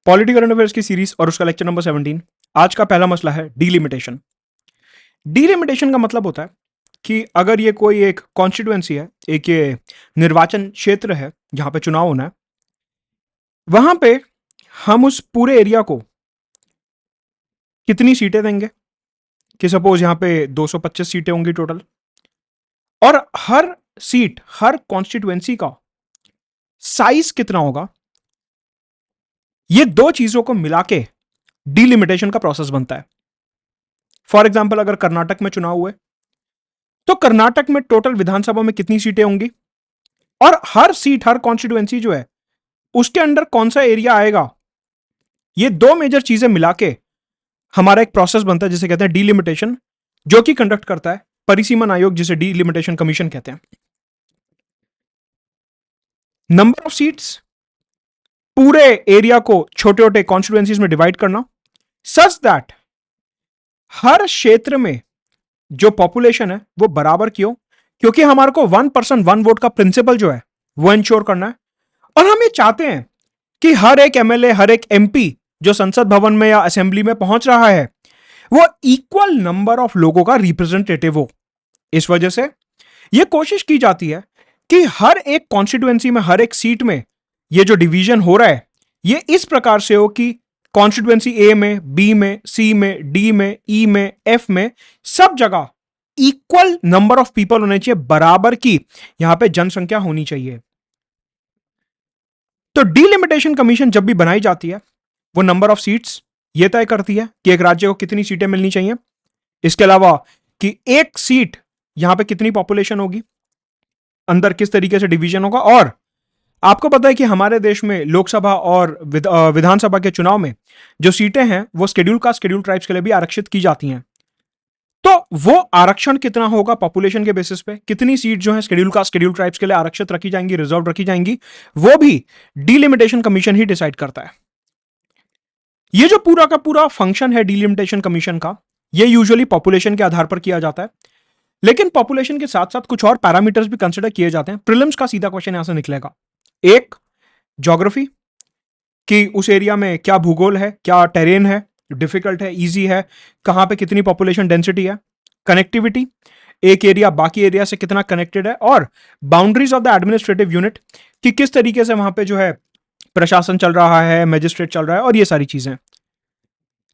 Political current affairs की series और उसका लेक्चर नंबर 17। आज का पहला मसला है डीलिमिटेशन। डीलिमिटेशन का मतलब होता है कि अगर ये कोई एक कॉन्स्टिट्यूएंसी है, एक ये निर्वाचन क्षेत्र है जहां पे चुनाव होना है, वहां पे हम उस पूरे एरिया को कितनी सीटें देंगे कि सपोज यहां पे 225 सीटें होंगी टोटल, और हर सीट, हर कॉन्स्टिट्यूएंसी का साइज कितना होगा। ये दो चीजों को मिला के डीलिमिटेशन का प्रोसेस बनता है। फॉर एग्जाम्पल, अगर कर्नाटक में चुनाव हुए तो कर्नाटक में टोटल विधानसभा में कितनी सीटें होंगी, और हर सीट, हर कॉन्स्टिट्यूएंसी जो है उसके अंडर कौन सा एरिया आएगा। ये दो मेजर चीजें मिला के हमारा एक प्रोसेस बनता है जिसे कहते हैं डीलिमिटेशन, जो कि कंडक्ट करता है परिसीमन आयोग, जिसे डीलिमिटेशन कमीशन कहते हैं। नंबर ऑफ सीट्स, पूरे एरिया को छोटे छोटे कॉन्स्टिट्यूएंसीज में डिवाइड करना सच दैट हर क्षेत्र में जो पॉपुलेशन है वो बराबर क्यों, क्योंकि हमारे को 1 पर्सन 1 वोट का प्रिंसिपल जो है वो इंश्योर करना है। और हम ये चाहते हैं कि हर एक एमएलए, हर एक एमपी जो संसद भवन में या असेंबली में पहुंच रहा है वो इक्वल नंबर ऑफ लोगों का रिप्रेजेंटेटिव हो। इस वजह से यह कोशिश की जाती है कि हर एक कॉन्स्टिट्यूएंसी में, हर एक सीट में ये जो डिवीजन हो रहा है ये इस प्रकार से हो कि कॉन्स्टिट्यूएंसी ए में, बी में, सी में, डी में, ई में, एफ में, सब जगह इक्वल नंबर ऑफ पीपल होने चाहिए, बराबर की यहां पे जनसंख्या होनी चाहिए। तो डीलिमिटेशन कमीशन जब भी बनाई जाती है वो नंबर ऑफ सीट्स ये तय करती है कि एक राज्य को कितनी सीटें मिलनी चाहिए, इसके अलावा कि एक सीट यहां पे कितनी पॉपुलेशन होगी, अंदर किस तरीके से डिवीजन होगा। और आपको पता है कि हमारे देश में लोकसभा और विधानसभा के चुनाव में जो सीटें हैं वो शेड्यूल कास्ट, शेड्यूल ट्राइब्स के लिए भी आरक्षित की जाती हैं। तो वो आरक्षण कितना होगा पॉपुलेशन के बेसिस पे, कितनी सीट जो है शेड्यूल कास्ट, शेड्यूल ट्राइब्स के लिए आरक्षित रखी जाएंगी, रिजर्व रखी जाएंगी, वो भी डीलिमिटेशन कमीशन ही डिसाइड करता है। ये जो पूरा का पूरा फंक्शन है डीलिमिटेशन कमीशन का, ये यूजुअली पॉपुलेशन के आधार पर किया जाता है, लेकिन पॉपुलेशन के साथ साथ कुछ और पैरामीटर्स भी कंसिडर किए जाते हैं। प्रीलिम्स का सीधा क्वेश्चन यहां से निकलेगा। एक, ज्योग्राफी, कि उस एरिया में क्या भूगोल है, क्या टेरेन है, डिफिकल्ट है, इजी है, कहां पे कितनी पॉपुलेशन डेंसिटी है। कनेक्टिविटी, एक एरिया बाकी एरिया से कितना कनेक्टेड है। और boundaries of the administrative unit, कि किस तरीके से वहां पे जो है प्रशासन चल रहा है, मैजिस्ट्रेट चल रहा है, और ये सारी चीजें।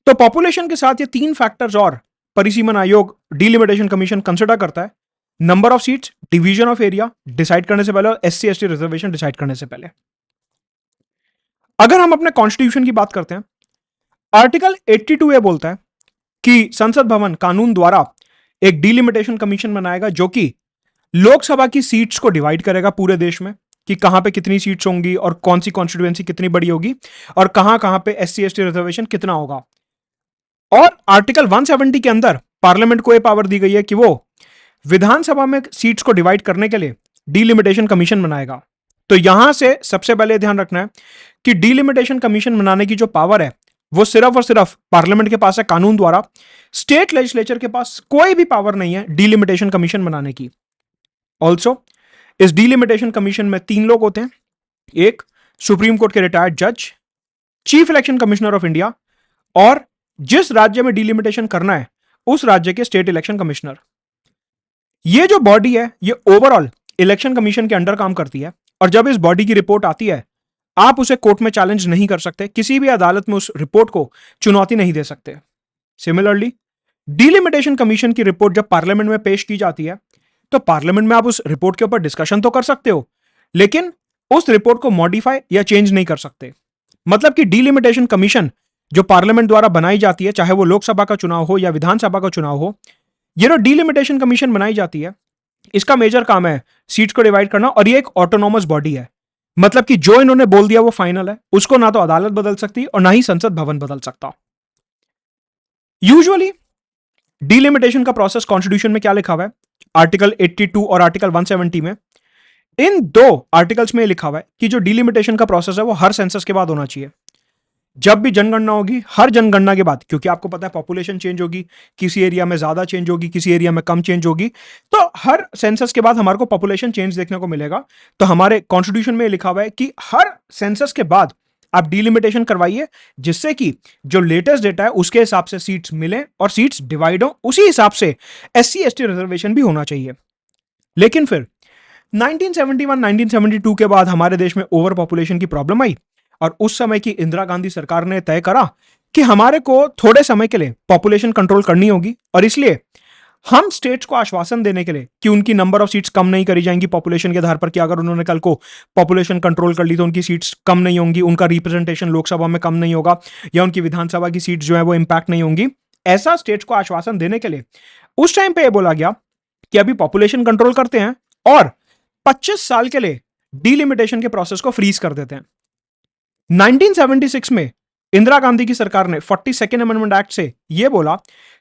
तो पॉपुलेशन के साथ ये तीन फैक्टर्स और परिसीमन आयोग, डीलिमिटेशन कमीशन कंसिडर करता है। Number of seats, division of area decide करने से पहले, और एससी एसटी रिजर्वेशन डिसाइड करने से पहले। अगर हम अपने कॉन्स्टिट्यूशन की बात करते हैं, आर्टिकल 82 ये बोलता है कि संसद भवन कानून द्वारा एक डीलिमिटेशन कमीशन बनाएगा जो कि लोकसभा की सीट्स को डिवाइड करेगा पूरे देश में, कि कहां पे कितनी सीट्स होंगी और कौन सी कॉन्स्टिट्यूएंसी कितनी बड़ी होगी, और कहां कहां पे एससी एसटी रिजर्वेशन कितना होगा। और आर्टिकल 170 के अंदर पार्लियामेंट को यह पावर दी गई है कि वो विधानसभा में सीट्स को डिवाइड करने के लिए डीलिमिटेशन कमीशन बनाएगा। तो यहां से सबसे पहले ध्यान रखना है कि डीलिमिटेशन कमीशन बनाने की जो पावर है वो सिर्फ और सिर्फ पार्लियामेंट के पास है कानून द्वारा। स्टेट लेजिस्लेचर के पास कोई भी पावर नहीं है डीलिमिटेशन कमीशन बनाने की। ऑल्सो इस डीलिमिटेशन कमीशन में 3 लोग होते हैं। एक, सुप्रीम कोर्ट के रिटायर्ड जज, chief election commissioner of India, और जिस राज्य में डीलिमिटेशन करना है उस राज्य के स्टेट इलेक्शन कमिश्नर। ये जो बॉडी है ये ओवरऑल इलेक्शन कमीशन के अंडर काम करती है, और जब इस बॉडी की रिपोर्ट आती है आप उसे कोर्ट में चैलेंज नहीं कर सकते, किसी भी अदालत में उस रिपोर्ट को चुनौती नहीं दे सकते। सिमिलरली डीलिमिटेशन कमीशन की रिपोर्ट जब पार्लियामेंट में पेश की जाती है तो पार्लियामेंट में आप उस रिपोर्ट के ऊपर डिस्कशन तो कर सकते हो, लेकिन उस रिपोर्ट को मॉडिफाई या चेंज नहीं कर सकते। मतलब कि डीलिमिटेशन कमीशन जो पार्लियामेंट द्वारा बनाई जाती है, चाहे वो लोकसभा का चुनाव हो या विधानसभा का चुनाव हो, ये जो डीलिमिटेशन कमीशन बनाई जाती है इसका मेजर काम है सीट्स को डिवाइड करना, और ये एक ऑटोनॉमस बॉडी है। मतलब कि जो इन्होंने बोल दिया वो फाइनल है, उसको ना तो अदालत बदल सकती और ना ही संसद भवन बदल सकता। यूजुअली डीलिमिटेशन का प्रोसेस कॉन्स्टिट्यूशन में क्या लिखा हुआ है, आर्टिकल 82 और आर्टिकल 170 में, इन दो आर्टिकल्स में लिखा हुआ है कि जो डीलिमिटेशन का प्रोसेस है वो हर सेंसस के बाद होना चाहिए। जब भी जनगणना होगी, हर जनगणना के बाद, क्योंकि आपको पता है पॉपुलेशन चेंज होगी, किसी एरिया में ज्यादा चेंज होगी, किसी एरिया में कम चेंज होगी, तो हर सेंसस के बाद हमारे को पॉपुलेशन चेंज देखने को मिलेगा। तो हमारे कॉन्स्टिट्यूशन में लिखा हुआ है कि हर सेंसस के बाद आप डिलिमिटेशन करवाइए जिससे कि जो लेटेस्ट डेटा है उसके हिसाब से सीट्स मिले और सीट्स डिवाइड हो, उसी हिसाब से एससी एसटी रिजर्वेशन भी होना चाहिए। लेकिन फिर 1971-1972 के बाद हमारे देश में ओवर पॉपुलेशन की प्रॉब्लम आई और उस समय की इंदिरा गांधी सरकार ने तय करा कि हमारे को थोड़े समय के लिए पॉपुलेशन कंट्रोल करनी होगी और इसलिए हम स्टेट्स को आश्वासन देने के लिए कि उनकी नंबर ऑफ सीट्स कम नहीं करी जाएंगी पॉपुलेशन के आधार पर, कि अगर उन्होंने कल को पॉपुलेशन कंट्रोल कर ली तो उनकी सीट्स कम नहीं होंगी, उनका रिप्रेजेंटेशन लोकसभा में कम नहीं होगा या उनकी विधानसभा की सीट्स जो है वो इंपैक्ट नहीं होंगी। ऐसा स्टेट्स को आश्वासन देने के लिए उस टाइम पे यह बोला गया कि अभी पॉपुलेशन कंट्रोल करते हैं और 25 साल के लिए डिलिमिटेशन के प्रोसेस को फ्रीज कर देते हैं। 1976 में इंदिरा गांधी की सरकार ने 42nd अमेंडमेंट एक्ट से यह बोला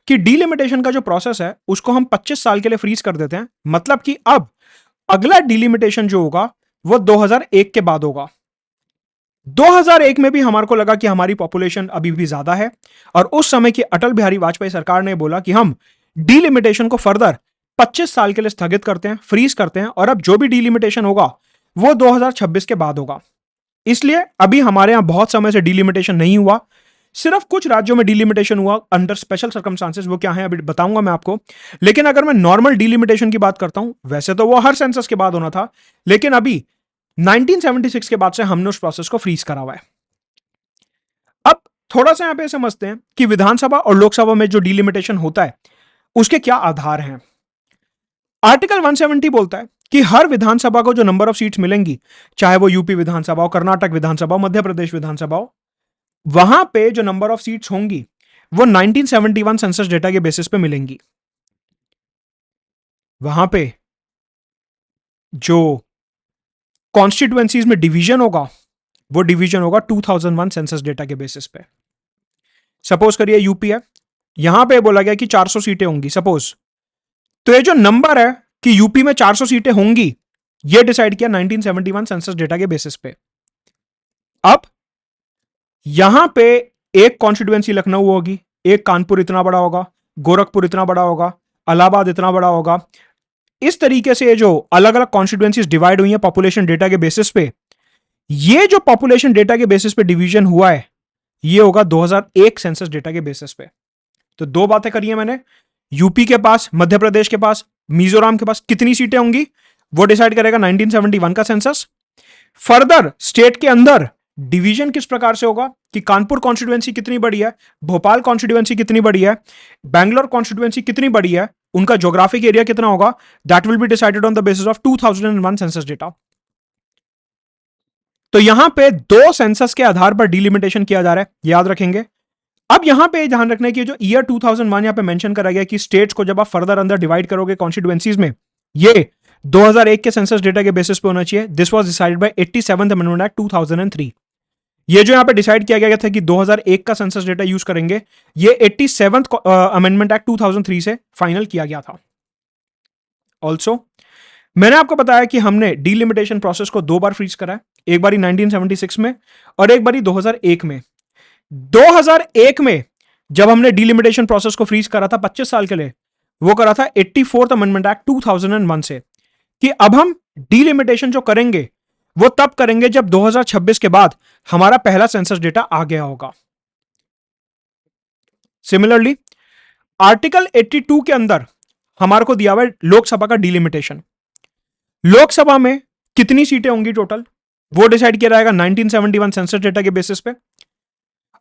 कि डिलिमिटेशन का जो प्रोसेस है उसको हम 25 साल के लिए फ्रीज कर देते हैं, मतलब कि अब अगला डिलिमिटेशन जो होगा वो 2001 के बाद होगा। 2001 में भी हमारे को लगा कि हमारी पॉपुलेशन अभी भी ज्यादा है और उस समय की अटल बिहारी वाजपेयी सरकार ने बोला कि हम डिलिमिटेशन को फर्दर 25 साल के लिए स्थगित करते हैं, फ्रीज करते हैं और अब जो भी डिलिमिटेशन होगा वो 2026 के बाद होगा। इसलिए अभी हमारे यहां बहुत समय से डिलिमिटेशन नहीं हुआ, सिर्फ कुछ राज्यों में डिलिमिटेशन हुआ अंडर स्पेशल सर्कमस्टांसेस, वो क्या है अभी बताऊंगा मैं आपको। लेकिन अगर मैं नॉर्मल डिलिमिटेशन की बात करता हूं, वैसे तो वो हर सेंसस के बाद होना था, लेकिन अभी 1976 के बाद से हमने उस प्रोसेस को फ्रीज करा हुआ है। अब थोड़ा सा यहां पे समझते हैं कि विधानसभा और लोकसभा में जो डिलिमिटेशन होता है उसके क्या आधार हैं। आर्टिकल 170 बोलता है कि हर विधानसभा को जो नंबर ऑफ सीट्स मिलेंगी, चाहे वो यूपी विधानसभा हो, कर्नाटक विधानसभा हो, मध्य प्रदेश विधानसभा हो, वहां पे जो नंबर ऑफ सीट्स होंगी वो 1971 सेंसस डेटा के बेसिस पे मिलेंगी। वहां पे जो कॉन्स्टिट्यूएंसीज में डिवीजन होगा वो डिवीजन होगा 2001 सेंसस डेटा के बेसिस पे। सपोज करिए यूपी है, यहां पे बोला गया कि 400 सीटें होंगी सपोज, तो ये जो नंबर है कि यूपी में 400 सीटें होंगी ये डिसाइड किया 1971 सेंसस डेटा के बेसिस पे। अब यहां पे एक कॉन्स्टिट्यूएंसी लखनऊ होगी, एक कानपुर इतना बड़ा होगा, गोरखपुर इतना बड़ा होगा, इलाहाबाद इतना बड़ा होगा। इस तरीके से जो अलग अलग कॉन्स्टिट्यूएंसीज डिवाइड हुई हैं पॉपुलेशन डेटा के बेसिस पे, ये जो पॉपुलेशन डेटा के बेसिस पे डिवीजन हुआ है ये होगा 2001 सेंसस डेटा के बेसिस पे। तो दो बातें करी है मैंने, यूपी के पास, मध्य प्रदेश के पास, मिजोरम के पास कितनी सीटें होंगी वो डिसाइड करेगा 1971 का सेंसस। फर्दर स्टेट के अंदर डिवीजन किस प्रकार से होगा कि कानपुर कॉन्स्टिट्यूएंसी कितनी बड़ी है, भोपाल कॉन्स्टिट्यूएंसी कितनी बड़ी है, बैंगलोर कॉन्स्टिट्यूएंसी कितनी बड़ी है, उनका ज्योग्राफिक एरिया कितना होगा, that will be decided on the basis of 2001 census data. तो यहां पे दो सेंसस के आधार पर डिलिमिटेशन किया जा रहा है, याद रखेंगे। अब यहां पे ध्यान रखना है कि जो ईयर 2001 यहां पे मेंशन करा गया कि स्टेट्स को जब आप फर्दर अंदर डिवाइड करोगे कॉन्स्टिट्यूएंसीज में, ये 2001 के सेंसस डेटा के बेसिस पे होना चाहिए। This was decided by 87th amendment act 2003। ये जो यहां पे डिसाइड किया गया था कि 2001 का सेंसस डेटा यूज करेंगे, ये 87th अमेंडमेंट एक्ट 2003 से फाइनल किया गया था। ऑल्सो मैंने आपको बताया कि हमने डिलिमिटेशन प्रोसेस को दो बार फ्रीज करा है, एक बारी 1976 में और एक बारी 2001 में। 2001 में जब हमने डिलिमिटेशन प्रोसेस को फ्रीज करा था 25 साल के लिए, वो करा था 84th अमेंडमेंट एक्ट 2001 से, कि अब हम डिलिमिटेशन जो करेंगे वो तब करेंगे जब 2026 के बाद हमारा पहला सेंसस डेटा आ गया होगा। सिमिलरली आर्टिकल 82 के अंदर हमारे को दिया हुआ है लोकसभा का डिलिमिटेशन। लोकसभा में कितनी सीटें होंगी टोटल वो डिसाइड किया जाएगा 1971 सेंसस डेटा के बेसिस पे,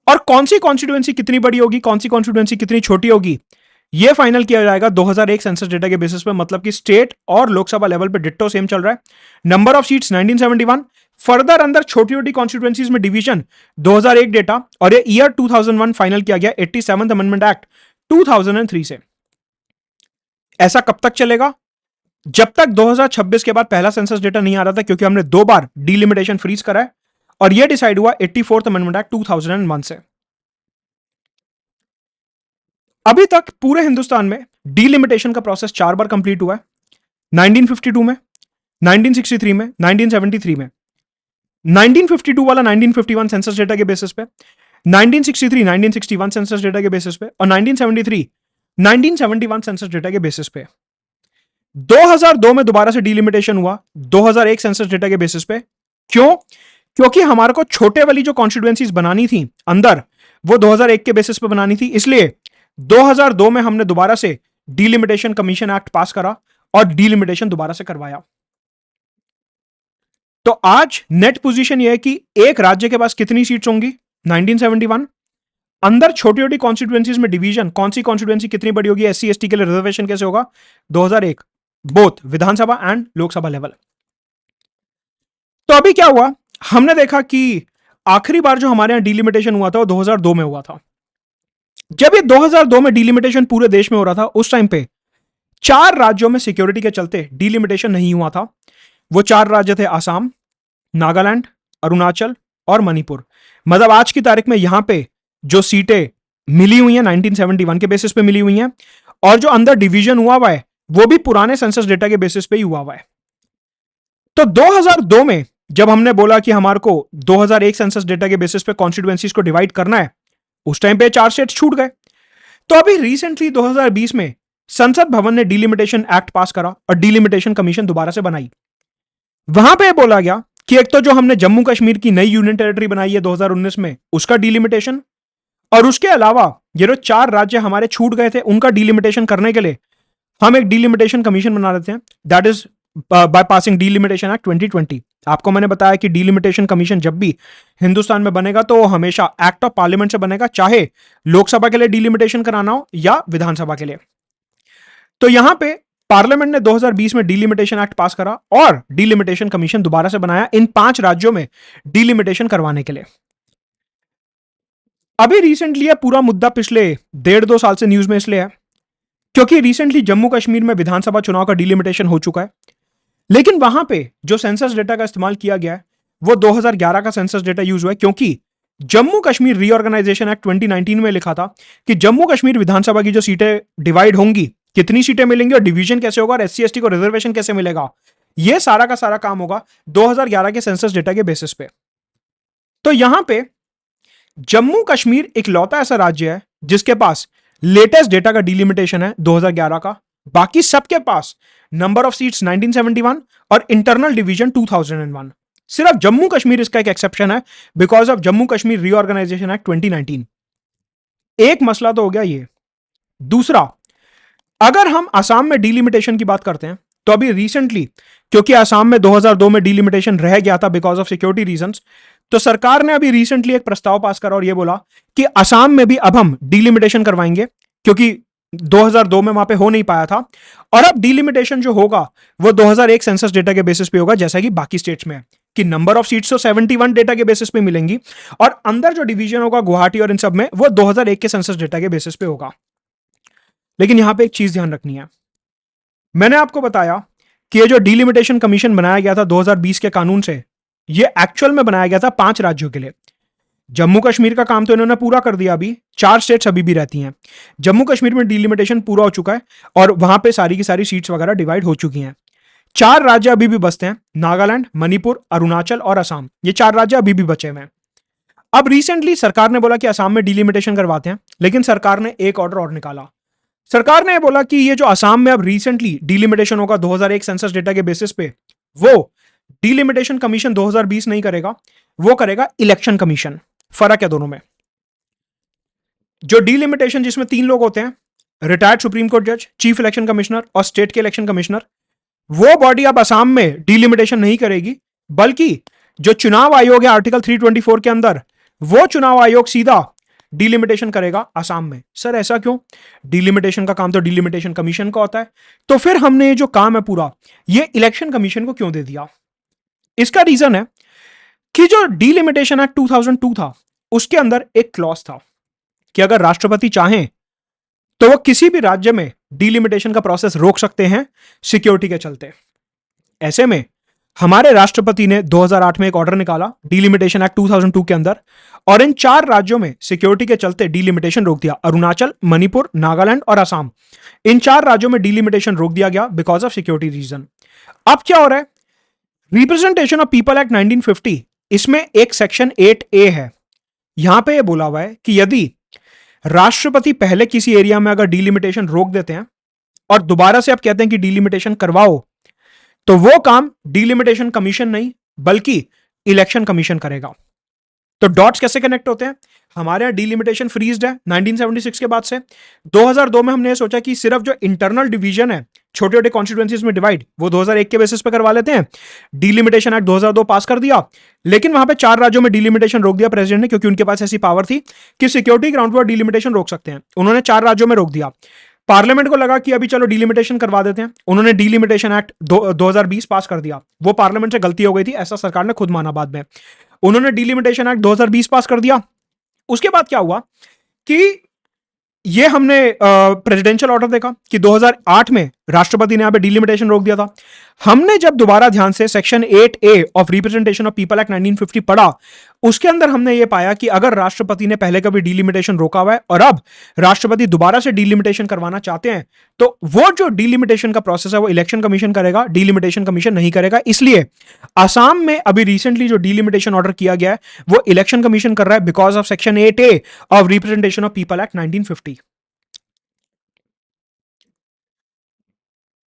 और कौन सी कॉन्स्टिट्यूएंसी कितनी बड़ी होगी, कौन सी कॉन्स्टिट्यूएंसी कितनी छोटी होगी, यह फाइनल किया जाएगा 2001 सेंसस डेटा के बेसिस पे। मतलब कि स्टेट और लोकसभा लेवल पे डिट्टो सेम चल रहा है। नंबर ऑफ सीट्स 1971, फर्दर अंदर छोटी छोटी कॉन्स्टिट्यूएंसीज में डिवीजन 2001 डेटा, और ये ईयर 2001 फाइनल किया गया 87th अमेंडमेंट एक्ट 2003 से। ऐसा कब तक चलेगा? जब तक 2026 के बाद पहला सेंसस डेटा नहीं आ रहा था, क्योंकि हमने दो बार डिलिमिटेशन फ्रीज करा है और यह डिसाइड हुआ 84th अमेंडमेंट एक्ट 2001 से। अभी तक पूरे हिंदुस्तान में डिलिमिटेशन का प्रोसेस 4 बार कंप्लीट हुआ है, 1952 में, 1963 में, 1973 में। 1952 वाला 1951 सेंसस डेटा के बेसिस पे, 1963 1961 सेंसस डेटा के बेसिस पे, और 1973 1971 सेंसस डेटा के बेसिस पे। 2002 में दोबारा से डिलिमिटेशन हुआ 2001 सेंसस डेटा के बेसिस पे। क्यों? क्योंकि हमारे को छोटे वाली जो कॉन्स्टिट्यूएंसीज बनानी थी अंदर, वो 2001 के बेसिस पे बनानी थी, इसलिए 2002 में हमने दोबारा से डीलिमिटेशन कमीशन एक्ट पास करा और डीलिमिटेशन दोबारा से करवाया। तो आज नेट पोजीशन यह है कि एक राज्य के पास कितनी सीट्स होंगी 1971, अंदर छोटी छोटी कॉन्स्टिट्यूएंसीज में डिवीजन, कौन सी कॉन्स्टिट्यूएंसी कितनी बड़ी होगी, एससी एसटी के लिए रिजर्वेशन कैसे होगा, 2001 both Vidhan Sabha and Lok Sabha level. तो अभी क्या हुआ, हमने देखा कि आखिरी बार जो हमारे यहां डीलिमिटेशन हुआ था वो 2002 में हुआ था। जब ये 2002 में डीलिमिटेशन पूरे देश में हो रहा था, उस टाइम पे 4 राज्यों में सिक्योरिटी के चलते डीलिमिटेशन नहीं हुआ था। वो 4 राज्य थे आसाम, नागालैंड, अरुणाचल और मणिपुर। मतलब आज की तारीख में यहां पे जो सीटें मिली हुई हैं 1971 के बेसिस पे मिली हुई हैं, और जो अंदर डिवीजन हुआ है वो भी पुराने सेंसस डेटा के बेसिस पे ही हुआ है। तो 2002 में जब हमने बोला कि हमारे को 2001 सेंसस डेटा के बेसिस पे कॉन्स्टिट्यूएंसीज को डिवाइड करना है, उस टाइम पे 4 स्टेट्स छूट गए। तो अभी रिसेंटली 2020 में संसद भवन ने डीलिमिटेशन एक्ट पास करा और डीलिमिटेशन कमीशन दोबारा से बनाई। वहां पे बोला गया कि एक तो जो हमने जम्मू कश्मीर की नई यूनियन टेरिटरी बनाई है 2019 में, उसका डीलिमिटेशन, और उसके अलावा ये जो 4 राज्य हमारे छूट गए थे उनका डीलिमिटेशन करने के लिए हम एक डीलिमिटेशन कमीशन बना लेते हैं, that is by passing delimitation act 2020। आपको मैंने बताया कि डीलिमिटेशन कमीशन जब भी हिंदुस्तान में बनेगा तो वो हमेशा एक्ट ऑफ पार्लियामेंट से बनेगा, चाहे लोकसभा के लिए डीलिमिटेशन कराना हो या विधानसभा के लिए। तो यहां पे पार्लियामेंट ने 2020 में डीलिमिटेशन एक्ट पास करा और डीलिमिटेशन कमीशन दोबारा से बनाया इन 5 राज्यों में डीलिमिटेशन करवाने के लिए। अभी रिसेंटली यह पूरा मुद्दा पिछले 1.5-2 साल से न्यूज में इसलिए है क्योंकि रिसेंटली जम्मू कश्मीर में विधानसभा चुनाव का डीलिमिटेशन हो चुका है, लेकिन वहां पे जो सेंसस डेटा का इस्तेमाल किया गया है वो 2011 का सेंसस डेटा यूज हुआ है, क्योंकि जम्मू कश्मीर रीऑर्गेनाइजेशन एक्ट 2019 में लिखा था कि जम्मू कश्मीर विधानसभा की जो सीटें डिवाइड होंगी, कितनी सीटें मिलेंगी और डिवीजन कैसे होगा और एससी एसटी को रिजर्वेशन कैसे मिलेगा, यह सारा का सारा काम होगा 2011 के सेंसस डेटा के बेसिस पे। तो यहां पे जम्मू कश्मीर इकलौता ऐसा राज्य है जिसके पास लेटेस्ट डेटा का डीलिमिटेशन है 2011 का, बाकी सबके पास नंबर ऑफ सीट्स 1971 और इंटरनल डिवीजन 2001। सिर्फ जम्मू कश्मीर इसका एक एक्सेप्शन है because of Jammu Kashmir reorganisation act 2019। एक मसला तो हो गया ये। दूसरा, अगर हम असम में डीलिमिटेशन की बात करते हैं तो अभी रिसेंटली, क्योंकि असम में 2002 में डीलिमिटेशन रह गया था बिकॉज ऑफ सिक्योरिटी रीजंस, तो सरकार ने अभी रिसेंटली एक प्रस्ताव पास करा और यह बोला कि असम में भी अब हम डीलिमिटेशन करवाएंगे, क्योंकि 2002 में वहां पे हो नहीं पाया था, और अब डीलिमिटेशन जो होगा वो 2001 सेंसस डेटा के बेसिस पे होगा, जैसा कि बाकी स्टेट्स में है कि नंबर ऑफ सीट्स तो 71 डेटा के बेसिस पे मिलेंगी और अंदर जो डिवीजन होगा गुवाहाटी और इन सब में वो 2001 के सेंसस डेटा के बेसिस पे होगा। लेकिन यहां पे एक चीज ध्यान रखनी है, मैंने आपको बताया कि ये जो डीलिमिटेशन कमीशन बनाया गया था 2020 के कानून से, ये एक्चुअल में बनाया गया था 5 राज्यों के लिए। जम्मू कश्मीर का काम तो इन्होंने पूरा कर दिया, अभी 4 स्टेट्स अभी भी रहती हैं। जम्मू कश्मीर में डीलिमिटेशन पूरा हो चुका है और वहां पे सारी की सारी सीट्स वगैरह डिवाइड हो चुकी हैं। 4 राज्य अभी भी बचते हैं, नागालैंड, मणिपुर, अरुणाचल और असम। ये 4 राज्य अभी भी बचे हुए हैं। अब रिसेंटली सरकार ने बोला कि असम में डीलिमिटेशन करवाते हैं, लेकिन सरकार ने एक ऑर्डर और निकाला। सरकार ने बोला कि ये जो असम में अब रिसेंटली डीलिमिटेशन होगा 2001 सेंसस डेटा के बेसिस पे, वो डीलिमिटेशन कमीशन 2020 नहीं करेगा, वो करेगा इलेक्शन कमीशन। फर्क है दोनों में। जो डीलिमिटेशन जिसमें 3 लोग होते हैं, रिटायर्ड सुप्रीम कोर्ट जज, चीफ इलेक्शन कमिश्नर और स्टेट के इलेक्शन कमिश्नर, वो बॉडी अब असम में डीलिमिटेशन नहीं करेगी, बल्कि जो चुनाव आयोग है आर्टिकल 324 के अंदर, वो चुनाव आयोग सीधा डीलिमिटेशन करेगा असम में। सर ऐसा क्यों? डीलिमिटेशन का काम तो डीलिमिटेशन कमीशन का होता है, तो फिर हमने ये जो काम है पूरा ये इलेक्शन कमीशन को क्यों दे दिया? इसका रीजन है कि जो डीलिमिटेशन एक्ट 2002 था उसके अंदर एक क्लॉज था कि अगर राष्ट्रपति चाहें तो वो किसी भी राज्य में डीलिमिटेशन का प्रोसेस रोक सकते हैं सिक्योरिटी के चलते। ऐसे में हमारे राष्ट्रपति ने 2008 में एक ऑर्डर निकाला डीलिमिटेशन एक्ट 2002 के अंदर, और इन 4 राज्यों में सिक्योरिटी के चलते डीलिमिटेशन रोक दिया। अरुणाचल, मणिपुर, नागालैंड और असम, इन 4 राज्यों में डीलिमिटेशन रोक दिया गया बिकॉज ऑफ सिक्योरिटी रीजन। अब क्या हो रहा है? रिप्रेजेंटेशन ऑफ पीपल एक्ट 1950, इसमें एक सेक्शन 8A है। यहां पे बोला हुआ है कि यदि राष्ट्रपति पहले किसी एरिया में अगर डीलिमिटेशन रोक देते हैं और दोबारा से आप कहते हैं कि डीलिमिटेशन करवाओ, तो वो काम डीलिमिटेशन कमीशन नहीं बल्कि इलेक्शन कमीशन करेगा। तो डॉट्स कैसे कनेक्ट होते हैं? हमारे यहां डिलिमिटेशन फ्रीज्ड है 1976 के बाद से। 2002 में हमने ये सोचा कि सिर्फ जो इंटरनल डिवीजन है छोटे छोटे कॉन्स्टिट्यूएंसीज में डिवाइड, वो 2001 के बेसिस पे करवा लेते हैं। डिलिमिटेशन एक्ट 2002 पास कर दिया, लेकिन वहां पे 4 राज्यों में डिलिमिटेशन रोक दिया प्रेसिडेंट ने, क्योंकि उनके पास ऐसी पावर थी कि सिक्योरिटी ग्राउंड पर डिलिमिटेशन रोक सकते हैं। उन्होंने 4 राज्यों में रोक दिया। पार्लियामेंट को लगा कि अभी चलो डिलिमिटेशन करवा देते हैं, उन्होंने डिलिमिटेशन एक्ट 2020 पास कर दिया। वो पार्लियामेंट से गलती हो गई थी, ऐसा सरकार ने खुद माना बाद में। उन्होंने डिलिमिटेशन एक्ट 2020 पास कर दिया। उसके बाद क्या हुआ कि ये हमने प्रेसिडेंशियल ऑर्डर देखा कि 2008 में राष्ट्रपति ने यहां पे डिलिमिटेशन रोक दिया था। हमने जब दोबारा ध्यान से section 8A of representation of people act 1950 पढ़ा, उसके अंदर हमने ये पाया कि अगर राष्ट्रपति ने पहले कभी डिलिमिटेशन रोका हुआ है और अब राष्ट्रपति दोबारा से डिलिमिटेशन करवाना चाहते हैं, तो वो जो डिलिमिटेशन का प्रोसेस है वो इलेक्शन कमीशन करेगा, डिलिमिटेशन कमीशन नहीं करेगा। इसलिए असम में अभी रिसेंटली जो डिलिमिटेशन ऑर्डर किया गया है वो इलेक्शन कमीशन कर रहा है, because of section 8A of representation of people act 1950।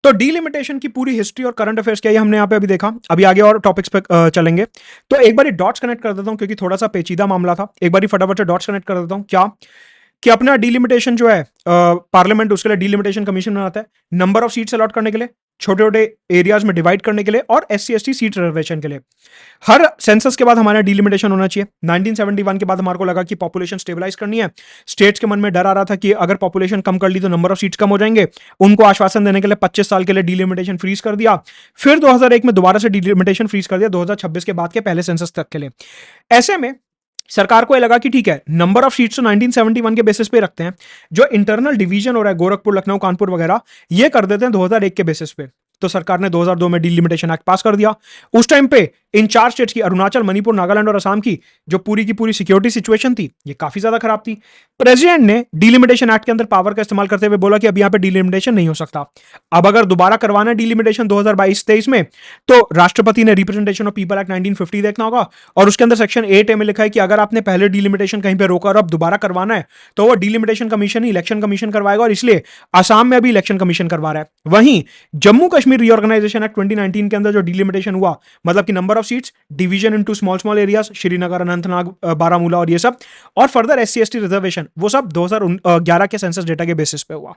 तो डिलिमिटेशन की पूरी हिस्ट्री और करंट अफेयर्स क्या है हमने यहां पे अभी देखा। अभी आगे और टॉपिक्स पे चलेंगे। तो एक बार डॉट्स कनेक्ट कर देता हूं, क्योंकि थोड़ा सा पेचीदा मामला था। एक बार फटाफट से डॉट्स कनेक्ट कर देता हूं। क्या कि अपना डिलिमिटेशन जो है पार्लियामेंट उसके लिए डिलिमिटेशन कमीशन बनाता है, नंबर ऑफ सीट्स अलॉट करने के लिए, छोटे छोटे एरियाज में डिवाइड करने के लिए, और SC/ST सीट रिजर्वेशन के लिए। हर सेंसस के बाद हमारा डिलिमिटेशन होना चाहिए। 1971 के बाद हमारे को लगा कि पॉपुलेशन स्टेबलाइज करनी है। स्टेट्स के मन में डर आ रहा था कि अगर पॉपुलेशन कम कर ली तो नंबर ऑफ सीट्स कम हो जाएंगे। उनको आश्वासन देने के लिए 25 साल के लिए डिलिमिटेशन फ्रीज कर दिया। फिर 2001 में दोबारा से डिलिमिटेशन फ्रीज कर दिया 2026 के बाद के पहले सेंसस तक के लिए। ऐसे में सरकार को यह लगा कि ठीक है, नंबर ऑफ सीट्स तो 1971 के बेसिस पे रखते हैं, जो इंटरनल डिवीजन हो रहा है गोरखपुर, लखनऊ, कानपुर वगैरह, ये कर देते हैं 2001 के बेसिस पे। तो सरकार ने 2002 में डिलिमिटेशन एक्ट पास कर दिया। उस टाइम पे इन 4 स्टेट्स की, अरुणाचल, मणिपुर, नागालैंड और असम की जो पूरी की पूरी सिक्योरिटी सिचुएशन थी ये काफी ज्यादा खराब थी। प्रेसिडेंट ने डिलिमिटेशन एक्ट के अंदर पावर का इस्तेमाल करते हुए बोला कि अब यहां पे डिलिमिटेशन नहीं हो सकता। अब अगर दोबारा करवाना है डिलिमिटेशन 2022-23 में, तो राष्ट्रपति ने रिप्रेजेंटेशन ऑफ पीपल एक्ट 1950 देखना होगा, और उसके अंदर सेक्शन 8A में लिखा है कि अगर आपने पहले डिलिमिटेशन कहीं पे रोका और अब दोबारा करवाना है तो वो डिलिमिटेशन कमीशन ही इलेक्शन कमीशन करवाएगा, और इसलिए आसाम में अभी इलेक्शन कमीशन करवा रहा है। वहीं जम्मू कश्मीर रीऑर्गेनाइजेशन एक्ट 2019 के अंदर जो डिलिमिटेशन हुआ, मतलब कि number of seats, division into small small areas, Srinagar, Anantnag, Baramulla और ये सब, और फर्दर SC/ST रिजर्वेशन, वो सब 2011 के सेंसस डेटा के बेसिस पे हुआ।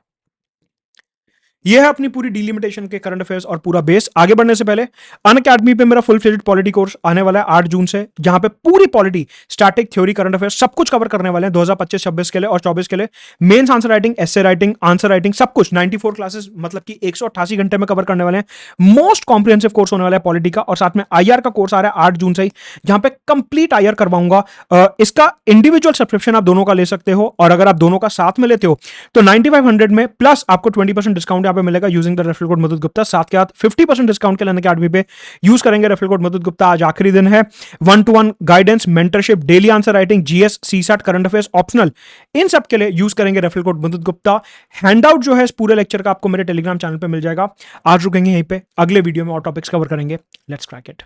यह है अपनी पूरी डिलिमिटेशन के करंट अफेयर्स और पूरा बेस। आगे बढ़ने से पहले अनअकैडमी पे मेरा फुल फ्लेज्ड पॉलिटी कोर्स आने वाला है 8 जून से, जहां पे पूरी polity, static, theory, current affairs सब कुछ कवर करने वाले हैं 2025-26 के लिए और 24 के लिए। मेंस आंसर राइटिंग, एस्से राइटिंग, आंसर राइटिंग, सब कुछ 94 क्लासेस, मतलब कि 188 घंटे में कवर करने वाले हैं। मोस्ट कॉम्प्रिहेंसिव कोर्स होने वाला है पॉलिटी का, और साथ में IR का कोर्स आ रहा है 8 जून से ही, जहां पे कंप्लीट IR करवाऊंगा। इसका इंडिविजुअल सब्सक्रिप्शन आप दोनों का ले सकते हो, और अगर आप दोनों का साथ में लेते हो तो 9500 में प्लस आपको 20% डिस्काउंट यहां पे मिलेगा using the referral code Madhud Gupta. साथ के साथ 50% डिस्काउंट के लिए अनअकैडमी पे यूज करेंगे रेफरल कोड मधुद गुप्ता। आज आखिरी दिन है। 1-to-1 guidance, mentorship, daily answer writing, GS, CSAT, current affairs optional, इन सब के लिए यूज करेंगे referral code Madhud Gupta. Handout जो है इस पूरे लेक्चर का आपको मेरे टेलीग्राम चैनल पे मिल जाएगा। आज रुकेंगे यहीं पे, अगले वीडियो में और टॉपिक्स कवर करेंगे। Let's crack it.